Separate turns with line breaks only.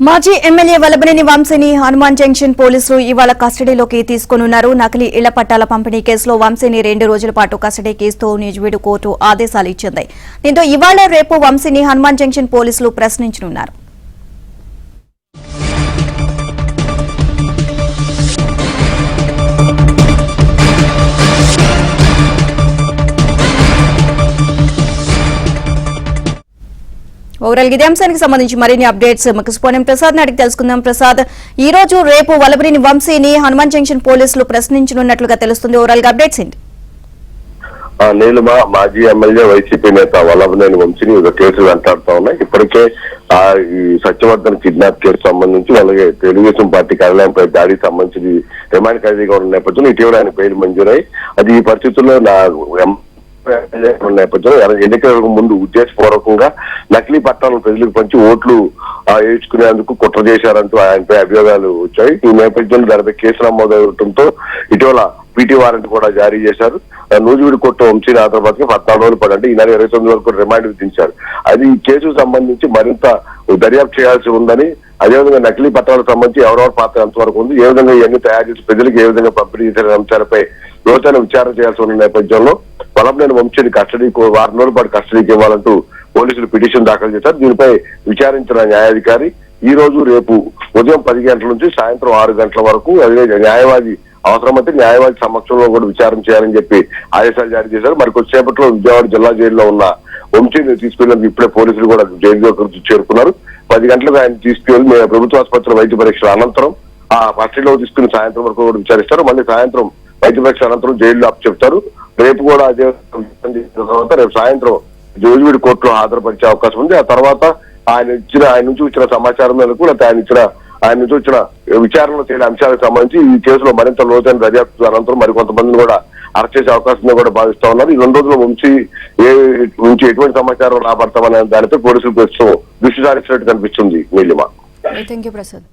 మాజీ ఎమ్మెల్యే వల్లభనేని వంశీని హనుమాన్ జంక్షన్ పోలీసులు ఇవాళ కస్టడీలోకి తీసుకున్నారు. నకిలీ ఇళ్ల పట్టాల పంపిణీ కేసులో వంశీని 2 రోజుల పాటు కస్టడీకి ఇస్తూ నిజవీడు కోర్టు ఆదేశాలు ఇచ్చింది. దీంతో ఇవాళ రేపు వంశీని హనుమాన్ జంక్షన్ పోలీసులు ప్రశ్నించనున్నారు. ఓవరాల్ ఇదే అంశానికి సంబంధించి మరిన్ని అప్డేట్స్ ముఖ్యపోనం ప్రసాద్ అడిగి తెలుసుకుందాం. ప్రసాద్, ఈ రోజు రేపు వల్లభనేని వంశీని హనుమాన్ జంక్షన్ పోలీసులు ప్రశ్నించనున్నట్లుగా తెలుస్తుంది. ఓవరాల్ అప్డేట్స్ ఏంటి?
నీలిమ మాజీ ఎమ్మెల్యే వైసీపీ నేత వల్లభనేని వంశీని ఒక కేసులు వెంటాడుతా ఉన్నాయి. ఇప్పటికే ఈ సత్యవర్ధన్ కిడ్నాప్ కేసు సంబంధించి అలాగే తెలుగుదేశం పార్టీ కార్యాలయంపై దాడికి సంబంధించి రిమాండ్ ఖైదీగా ఉన్న నేపథ్యంలో ఇటీవల ఆయన బెయిల్ మంజూరై అది ఈ పరిస్థితుల్లో నేపథ్యంలో ఎన్నికలకు ముందు ఉద్దేశపూర్వకంగా నకిలీ పట్టాలను ప్రజలకు పంచి ఓట్లు వేయించుకునేందుకు కుట్ర చేశారంటూ ఆయనపై అభియోగాలు వచ్చాయి. ఈ నేపథ్యంలో దానిపై కేసు నమోదవడంతో ఇటీవల పీటీ వారెంట్ కూడా జారీ చేశారు. నూజివీడు కోర్టు వంశీని హైదరాబాద్ కి 14 రోజులు పడంటే ఈ నెల 29 వరకు రిమాండ్ విధించారు. అది ఈ కేసుకు సంబంధించి మరింత దర్యాప్తు చేయాల్సి ఉందని, అదేవిధంగా నకిలీ పట్టాలకు సంబంధించి ఎవరెవరి పాత్ర ఎంతవరకు ఉంది, ఏ విధంగా ఇవన్నీ తయారు చేసి ప్రజలకు ఏ విధంగా పంపిణీ చేసిన అంశాలపై లోతైన విచారణ చేయాల్సి ఉన్న నేపథ్యంలో వల్లభనేని వంశీని కస్టడీకి 6 రోజుల పాటు కస్టడీకి ఇవ్వాలంటూ పోలీసులు పిటిషన్ దాఖలు చేశారు. దీనిపై విచారించిన న్యాయాధికారి ఈ రోజు రేపు ఉదయం 10 గంటల నుంచి సాయంత్రం 6 గంటల వరకు అదే న్యాయవాది అవసరమైతే న్యాయవాది సమక్షంలో కూడా విచారణ చేయాలని చెప్పి ఆదేశాలు జారీ చేశారు. మరి కొద్దిసేపట్లో విజయవాడ జిల్లా జైల్లో ఉన్న వంశీని తీసుకెళ్లేందుకు ఇప్పుడే పోలీసులు కూడా జైలు చేరుకున్నారు. 10 గంటలకు ఆయన తీసుకెళ్లి ప్రభుత్వ ఆసుపత్రి వైద్య పరీక్షల అనంతరం ఆ కస్టడీలో తీసుకుని సాయంత్రం వరకు కూడా విచారిస్తారు. మళ్ళీ సాయంత్రం వైద్య పరీక్ష అనంతరం జైల్లో అప్పచెప్తారు. రేపు కూడా అదే తర్వాత రేపు సాయంత్రం జోజివీడు కోర్టులో హాజరుపరిచే అవకాశం ఉంది. ఆ తర్వాత ఆయన నుంచి వచ్చిన సమాచారం మేరకు లేకపోతే ఆయన నుంచి వచ్చిన విచారణలో తేలిన అంశాలకు సంబంధించి ఈ కేసులో మరింత లోతైన దర్యాప్తు అనంతరం మరికొంతమందిని కూడా అరెస్ట్ చేసే అవకాశం కూడా భావిస్తా ఉన్నారు. ఈ 2 రోజుల నుంచి ఎటువంటి సమాచారం రాబడతామనే దానిపై పోలీసులు ప్రస్తుతం దృష్టి సారించినట్టు కనిపిస్తుంది. నీలిమ.
థాంక్యూ ప్రసాద్.